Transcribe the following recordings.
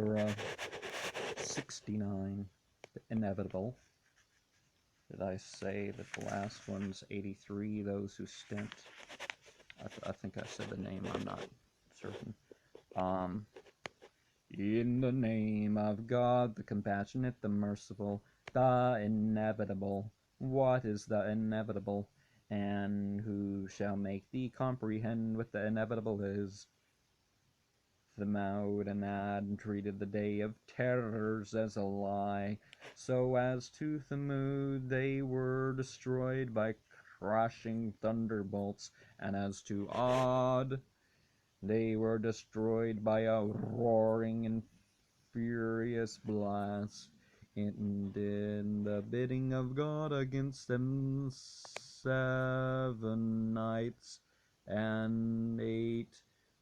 Surah 69, the inevitable. Did I say that the last one's 83, those who stint? I think I said the name, I'm not certain. In the name of God, the compassionate, the merciful, the inevitable. What is the inevitable? And who shall make thee comprehend what the inevitable is? Thamud and Ad treated the day of terrors as a lie. So as to Thamud, they were destroyed by crashing thunderbolts, and as to Ad, they were destroyed by a roaring and furious blast. It did the bidding of God against them 7 nights and 8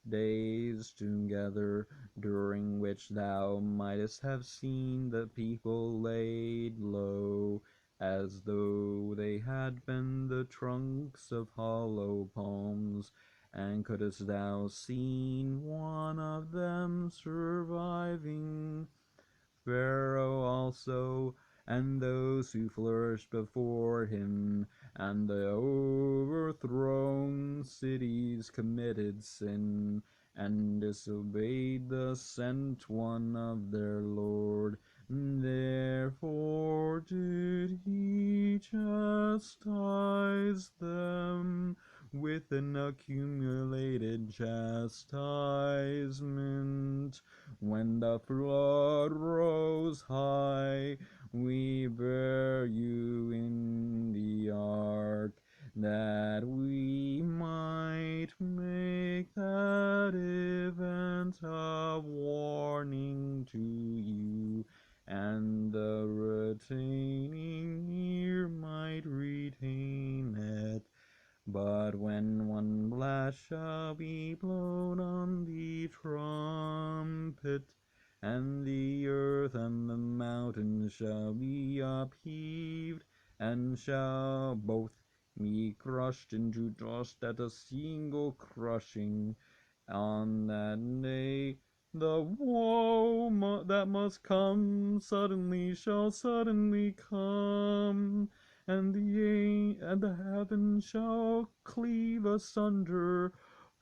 days together, during which thou mightest have seen the people laid low, as though they had been the trunks of hollow palms. And couldst thou seen one of them surviving? Pharaoh also, and those who flourished before him, and the overthrown cities committed sin, and disobeyed the sent one of their Lord. Therefore did he chastise them with an accumulated chastisement. When the flood rose high, we bare you in the ark, that we might make that event a warning to you, and the retaining ear might retain it. But when one blast shall be blown on the trumpet, and the earth and the mountains shall be upheaved, and shall both be crushed into dust at a single crushing, on that day the woe that must come suddenly shall suddenly come, and the heavens shall cleave asunder,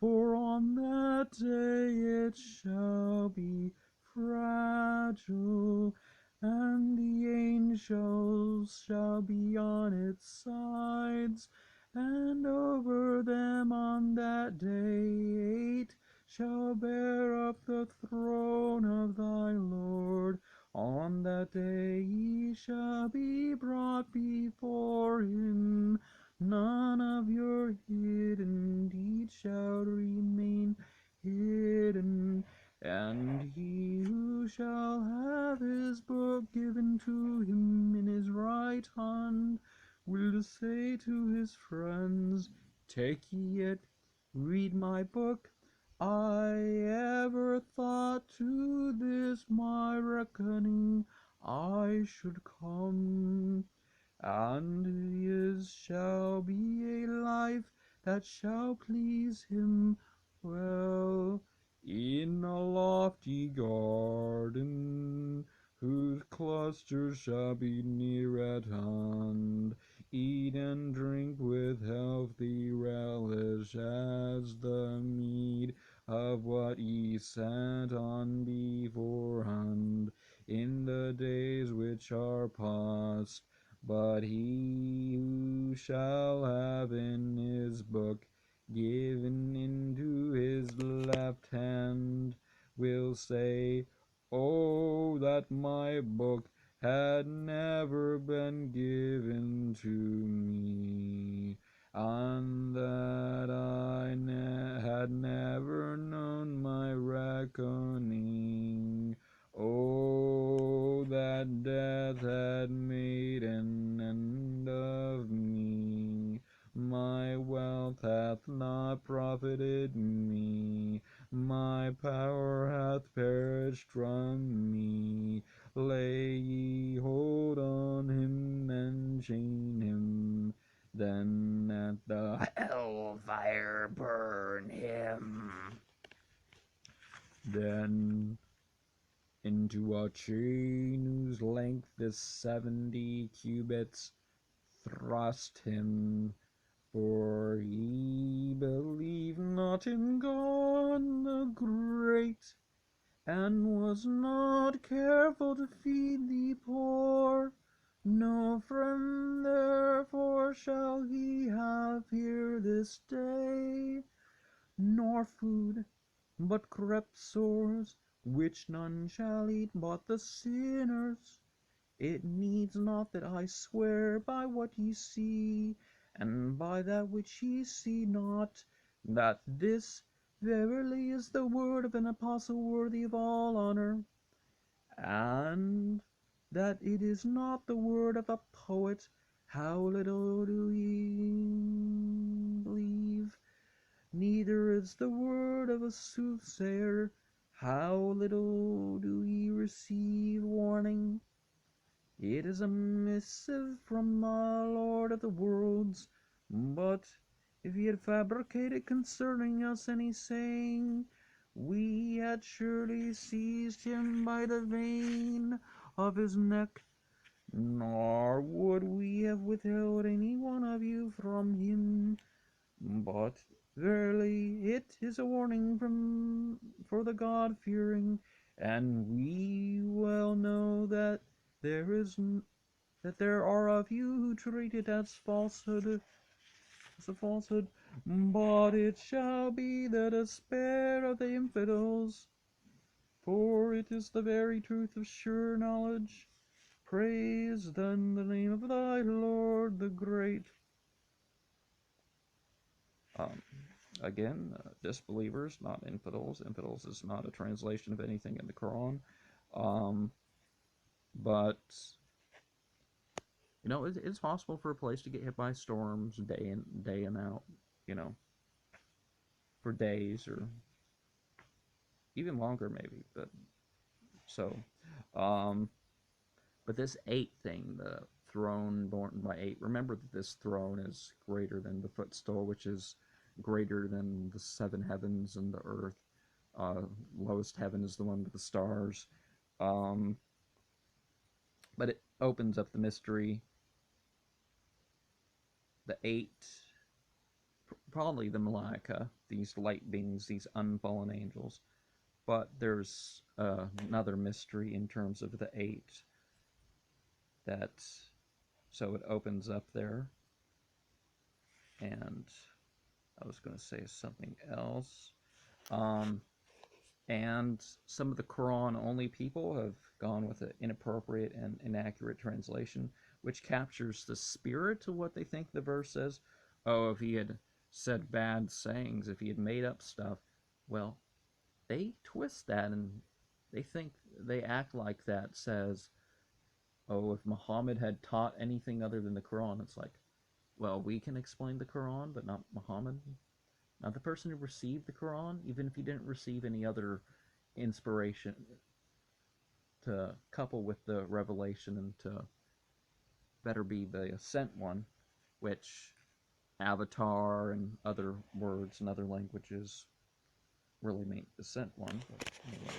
for on that day it shall be fragile, and the angels shall be on its sides, and over them on that day 8 shall bear up the throne of thy Lord. On that day ye shall be brought before him. None of your hidden deeds shall remain hidden. And he who shall have his book given to him in his right hand will say to his friends, Take ye it, read my book. I ever thought to this my reckoning I should come, and his shall be a life that shall please him well, in a lofty garden, whose clusters shall be near at hand. Eat and drink with healthy relish as the mead of what ye sat on beforehand in the days which are past. But he who shall have in his book given into his left hand will say, Oh, that my book had never been given to me, and that I had never known my reckoning. Oh, that death had made an end of me. My wealth hath not profited me. My power hath perished from me. Lay ye hold on him and chain him. Then at the hellfire burn him. Then into a chain whose length is 70 cubits, thrust him, for he believed not in God the great, and was not careful to feed the poor. No friend therefore shall he have here this day, nor food, but crept sores, which none shall eat but the sinners. It needs not that I swear by what ye see, and by that which ye see not, that this verily is the word of an apostle worthy of all honor, and that it is not the word of a poet. How little do ye believe? Neither is the word of a soothsayer. How little do ye receive warning? It is a missive from the Lord of the worlds. But if ye had fabricated concerning us any saying, we had surely seized him by the vein of his neck, nor would we have withheld any one of you from him. But verily it is a warning for the God-fearing, and we well know that there are of you who treat it as a falsehood. But it shall be the despair of the infidels, for it is the very truth of sure knowledge. Praise then the name of thy Lord the great. Again, disbelievers, not infidels. Infidels is not a translation of anything in the Quran. But it's possible for a place to get hit by storms day in out, for days or even longer maybe. But so, but this 8 thing, the throne born by 8. Remember that this throne is greater than the footstool, which is greater than the 7 heavens and the earth. Lowest heaven is the one with the stars. But it opens up the mystery. The 8, probably the Malaika, these light beings, these unfallen angels. But there's another mystery in terms of the 8. So it opens up there. And I was going to say something else. And some of the Quran-only people have gone with an inappropriate and inaccurate translation, which captures the spirit of what they think the verse says. Oh, if he had said bad sayings, if he had made up stuff, well, they twist that and they act like that says, oh, if Muhammad had taught anything other than the Quran, it's like, well, we can explain the Quran, but not Muhammad. Not the person who received the Quran, even if he didn't receive any other inspiration to couple with the revelation and to better be the sent one, which avatar and other words and other languages really mean the sent one. But anyway.